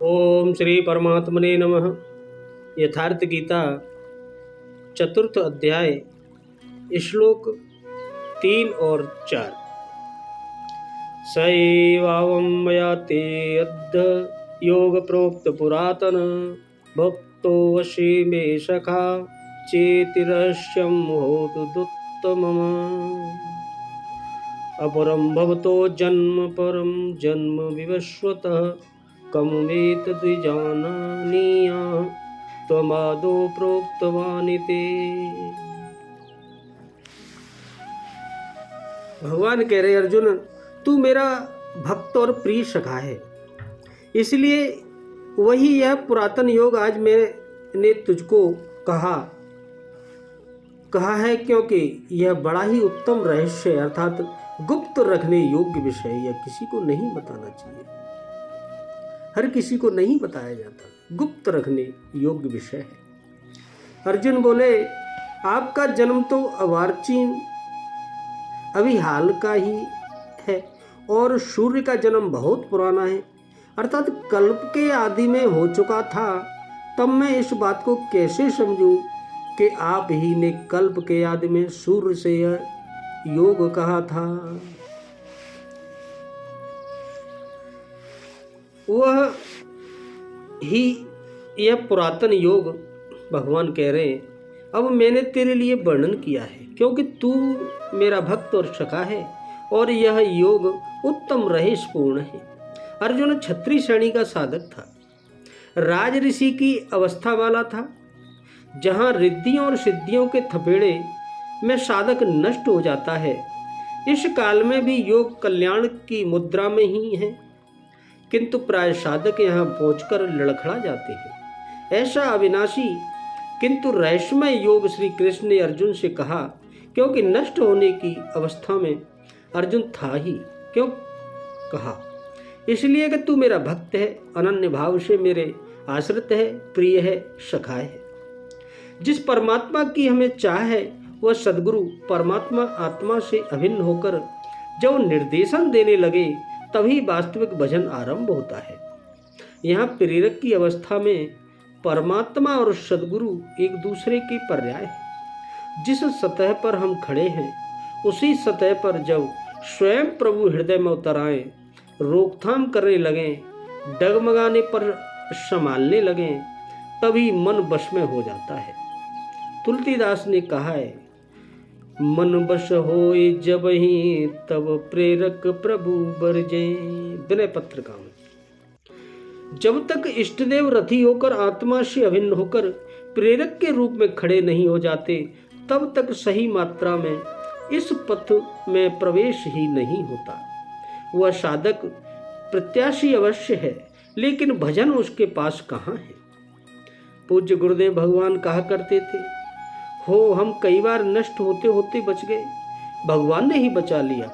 ओम श्री परमात्मने नमः। यथार्थ गीता चतुर्थ अध्याय श्लोक 3 और 4। सैवावं मया ते अद्य योग प्रोक्त पुरातन भक्तो वशी मे सखा चेतिरस्यं होतु दुत्तमम्। अपरं भवतो जन्म परं जन्म विवस्वतः कमवेत द्विजानीया त्वमादो प्रोक्तवानिति। भगवान कह रहे अर्जुन, तू मेरा भक्त और प्रिय सखा है, इसलिए वही यह पुरातन योग आज मैंने तुझको कहा है, क्योंकि यह बड़ा ही उत्तम रहस्य अर्थात गुप्त रखने योग्य विषय यह किसी को नहीं बताना चाहिए। हर किसी को नहीं बताया जाता, गुप्त रखने योग्य विषय है। अर्जुन बोले, आपका जन्म तो अवार्चीन अभी हाल का ही है और सूर्य का जन्म बहुत पुराना है, अर्थात कल्प के आदि में हो चुका था। तब मैं इस बात को कैसे समझूं कि आप ही ने कल्प के आदि में सूर्य से यह योग कहा था। वह ही यह पुरातन योग भगवान कह रहे हैं, अब मैंने तेरे लिए वर्णन किया है, क्योंकि तू मेरा भक्त और सखा है और यह योग उत्तम रहस्यपूर्ण है। अर्जुन क्षत्रिय श्रेणी का साधक था, राज ऋषि की अवस्था वाला था। जहाँ रिद्धियों और सिद्धियों के थपेड़े में साधक नष्ट हो जाता है, इस काल में भी योग कल्याण की मुद्रा में ही है, किंतु प्राय साधक यहाँ पहुंचकर लड़खड़ा जाते हैं। ऐसा अविनाशी किंतु रहस्यमय योग श्री कृष्ण ने अर्जुन से कहा, क्योंकि नष्ट होने की अवस्था में अर्जुन था ही। क्यों कहा? इसलिए कि तू मेरा भक्त है, अनन्य भाव से मेरे आश्रित है, प्रिय है, सखा है। जिस परमात्मा की हमें चाह है वह सद्गुरु परमात्मा आत्मा से अभिन्न होकर जब निर्देशन देने लगे तभी वास्तविक भजन आरंभ होता है। यहाँ प्रेरक की अवस्था में परमात्मा और सद्गुरु एक दूसरे के पर्याय है। जिस सतह पर हम खड़े हैं उसी सतह पर जब स्वयं प्रभु हृदय में उतर आए, रोकथाम करने लगें, डगमगाने पर संभालने लगें, तभी मन वश में हो जाता है। तुलसीदास ने कहा है, मन वश होए जब ही तब प्रेरक प्रभु बरजे। विनय पत्र का। जब तक इष्टदेव रथी होकर आत्मा से अभिन्न होकर प्रेरक के रूप में खड़े नहीं हो जाते, तब तक सही मात्रा में इस पथ में प्रवेश ही नहीं होता। वह साधक प्रत्याशी अवश्य है, लेकिन भजन उसके पास कहाँ है। पूज्य गुरुदेव भगवान कहा करते थे, हो हम कई बार नष्ट होते होते बच गए, भगवान ने ही बचा लिया।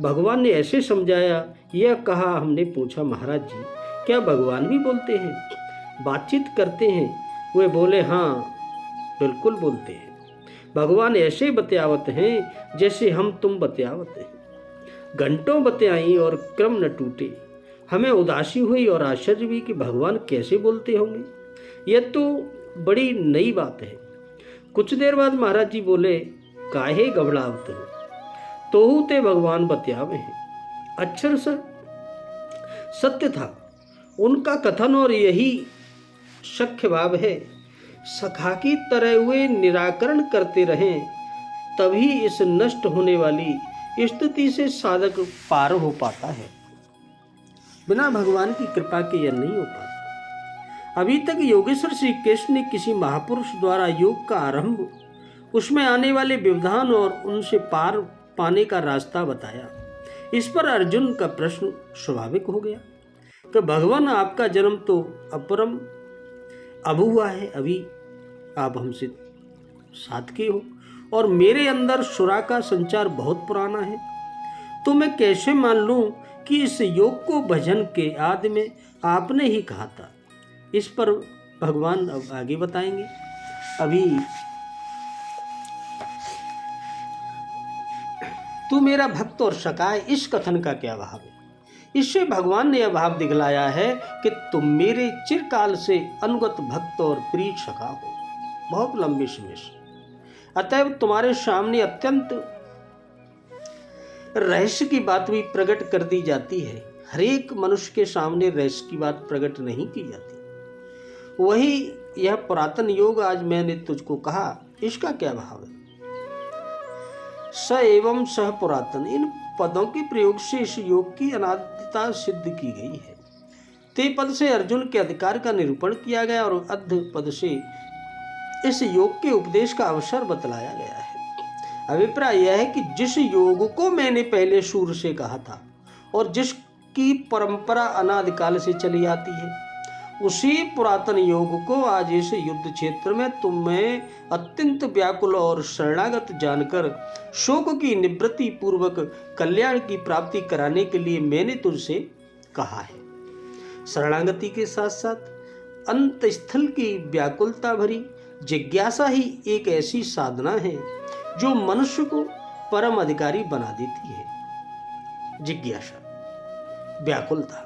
भगवान ने ऐसे समझाया, यह कहा। हमने पूछा, महाराज जी क्या भगवान भी बोलते हैं, बातचीत करते हैं? वे बोले, हाँ बिल्कुल बोलते हैं। भगवान ऐसे बतियावत हैं जैसे हम तुम बतियावत हैं। घंटों बतियाई और क्रम न टूटे। हमें उदासी हुई और आश्चर्य भी कि भगवान कैसे बोलते होंगे। यह तो बड़ी नई बात है। कुछ देर बाद महाराज जी बोले, काहे घबरावत हो, तोहू ते भगवान बतियावे हैं। अक्षर से सत्य था उनका कथन, और यही सख्य भाव है। सखा की तरह हुए निराकरण करते रहें, तभी इस नष्ट होने वाली स्थिति से साधक पार हो पाता है। बिना भगवान की कृपा के यह नहीं हो पाता। अभी तक योगेश्वर श्री कृष्ण ने किसी महापुरुष द्वारा योग का आरंभ, उसमें आने वाले व्यवधान और उनसे पार पाने का रास्ता बताया। इस पर अर्जुन का प्रश्न स्वाभाविक हो गया कि भगवान आपका जन्म तो अपरम अब हुआ है, अभी आप हमसे साथ के हो, और मेरे अंदर सुरा का संचार बहुत पुराना है, तो मैं कैसे मान लूं कि इस योग को भजन के आदि में आपने ही कहा था। इस पर भगवान अब आगे बताएंगे। अभी तू मेरा भक्त और सखा है, इस कथन का क्या भाव है? इससे भगवान ने यह भाव दिखलाया है कि तुम मेरे चिरकाल से अनुगत भक्त और प्रिय सखा हो। बहुत लंबे समय से अतएव तुम्हारे सामने अत्यंत रहस्य की बात भी प्रकट कर दी जाती है। हर एक मनुष्य के सामने रहस्य की बात प्रकट नहीं की जाती। वही यह पुरातन योग आज मैंने तुझको कहा, इसका क्या भाव है? स एवं सह पुरातन, इन पदों के प्रयोग से इस योग की अनादिता सिद्ध की गई है। ते पद से अर्जुन के अधिकार का निरूपण किया गया और अध पद से इस योग के उपदेश का अवसर बतलाया गया है। अभिप्राय यह है कि जिस योग को मैंने पहले सूर्य से कहा था और जिसकी परंपरा अनादिकाल से चली आती है, उसी पुरातन योग को आज इस युद्ध क्षेत्र में तुम्हें अत्यंत व्याकुल और शरणागत जानकर शोक की निवृत्ति पूर्वक कल्याण की प्राप्ति कराने के लिए मैंने तुझसे कहा है। शरणागति के साथ साथ अंत स्थल की व्याकुलता भरी जिज्ञासा ही एक ऐसी साधना है जो मनुष्य को परम अधिकारी बना देती है। जिज्ञासा, व्याकुलता,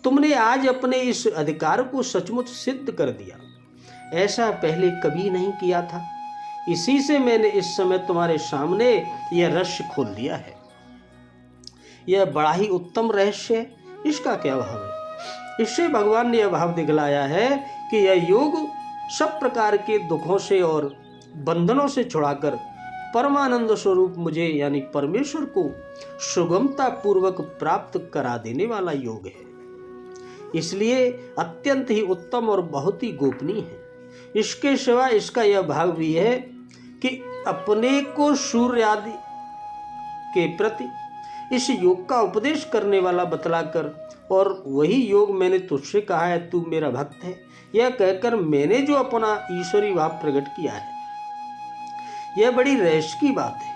तुमने आज अपने इस अधिकार को सचमुच सिद्ध कर दिया। ऐसा पहले कभी नहीं किया था। इसी से मैंने इस समय तुम्हारे सामने यह रहस्य खोल दिया है। यह बड़ा ही उत्तम रहस्य है, इसका क्या भाव है? इससे भगवान ने यह भाव दिखलाया है कि यह योग सब प्रकार के दुखों से और बंधनों से छुड़ाकर परमानंद स्वरूप मुझे यानी परमेश्वर को सुगमता पूर्वक प्राप्त करा देने वाला योग है। इसलिए अत्यंत ही उत्तम और बहुत ही गोपनीय है। इसके सिवा इसका यह भाव भी है कि अपने को सूर्य आदि के प्रति इस योग का उपदेश करने वाला बतलाकर, और वही योग मैंने तुझसे कहा है, तू मेरा भक्त है, यह कहकर मैंने जो अपना ईश्वरी भाव प्रकट किया है, यह बड़ी रहस्य की बात है।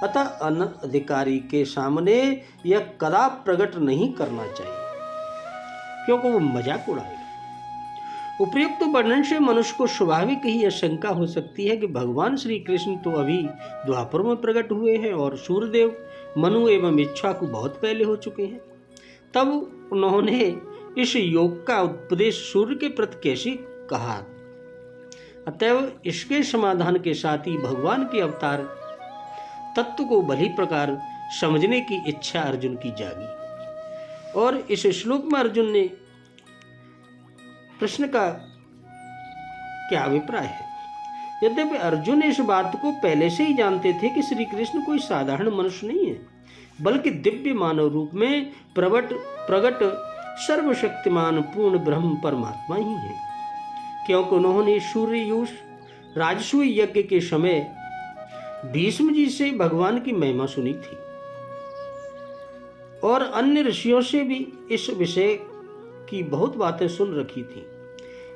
अतः अनधिकारी के सामने यह कदा प्रकट नहीं करना चाहिए, क्योंकि वो मजाक उड़ाएगा। उपयुक्त वर्णन से मनुष्य को स्वाभाविक ही यह शंका हो सकती है कि भगवान श्री कृष्ण तो अभी द्वापर में प्रकट हुए हैं और सूर्यदेव मनु एवं इक्ष्वाकु बहुत पहले हो चुके हैं। तब उन्होंने इस योग का उपदेश सूर्य के प्रति कैसे कहा? अतएव इसके समाधान के साथ ही भगवान के अवतार तत्व को भली प्रकार समझने की इच्छा अर्जुन की जागी। और इस श्लोक में अर्जुन ने प्रश्न का क्या अभिप्राय है? यद्यपि अर्जुन इस बात को पहले से ही जानते थे कि श्री कृष्ण कोई साधारण मनुष्य नहीं है, बल्कि दिव्य मानव रूप में प्रकट सर्वशक्तिमान पूर्ण ब्रह्म परमात्मा ही है, क्योंकि उन्होंने सूर्ययूष राजसूय यज्ञ के समय भीष्म जी से भगवान की महिमा सुनी थी और अन्य ऋषियों से भी इस विषय की बहुत बातें सुन रखी थी।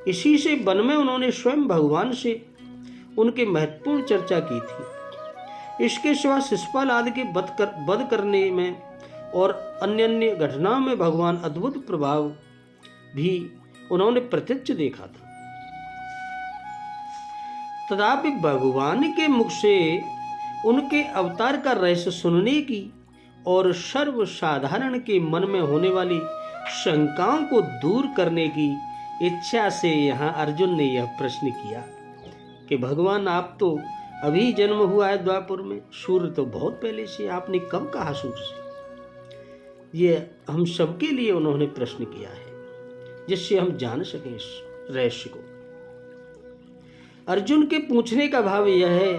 इसी से वन में उन्होंने स्वयं भगवान से उनके महत्वपूर्ण चर्चा की थी। इसके सिवा शिशुपाल आदि के वध करने में और अन्य घटनाओं में भगवान अद्भुत प्रभाव भी उन्होंने प्रत्यक्ष देखा था। तथापि भगवान के मुख से उनके अवतार का रहस्य सुनने की और सर्वसाधारण के मन में होने वाली शंकाओं को दूर करने की इच्छा से यहाँ अर्जुन ने यह प्रश्न किया कि भगवान, आप तो अभी जन्म हुआ है द्वापर में, सूर्य तो बहुत पहले से, आपने कब कहा सूर्य से? ये हम सबके लिए उन्होंने प्रश्न किया है, जिससे हम जान सकें इस रहस्य को। अर्जुन के पूछने का भाव यह है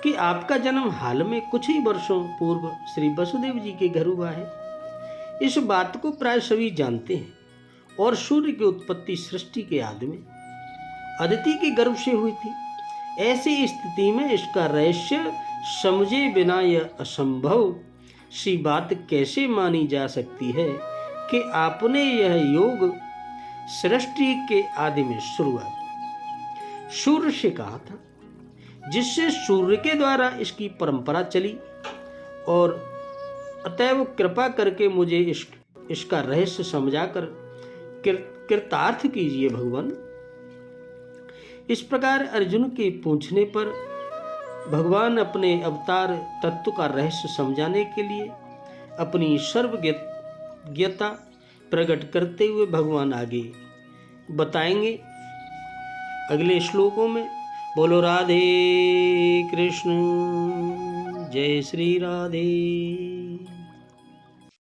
कि आपका जन्म हाल में कुछ ही वर्षों पूर्व श्री वसुदेव जी के घर हुआ है। इस बात को प्राय सभी जानते हैं। और सूर्य की उत्पत्ति सृष्टि के आदि में अदिति के गर्भ से हुई थी। ऐसी स्थिति में इसका रहस्य समझे बिना यह असंभव सी बात कैसे मानी जा सकती है कि आपने यह योग सृष्टि के आदि में शुरुआत सूर्य से कहा था, जिससे सूर्य के द्वारा इसकी परंपरा चली, और अतएव कृपा करके मुझे इसका रहस्य समझाकर कृतार्थ कीजिए भगवान। इस प्रकार अर्जुन के पूछने पर भगवान अपने अवतार तत्व का रहस्य समझाने के लिए अपनी कृतज्ञता प्रकट करते हुए भगवान आगे बताएंगे अगले श्लोकों में। बोलो राधे कृष्ण, जय श्री राधे।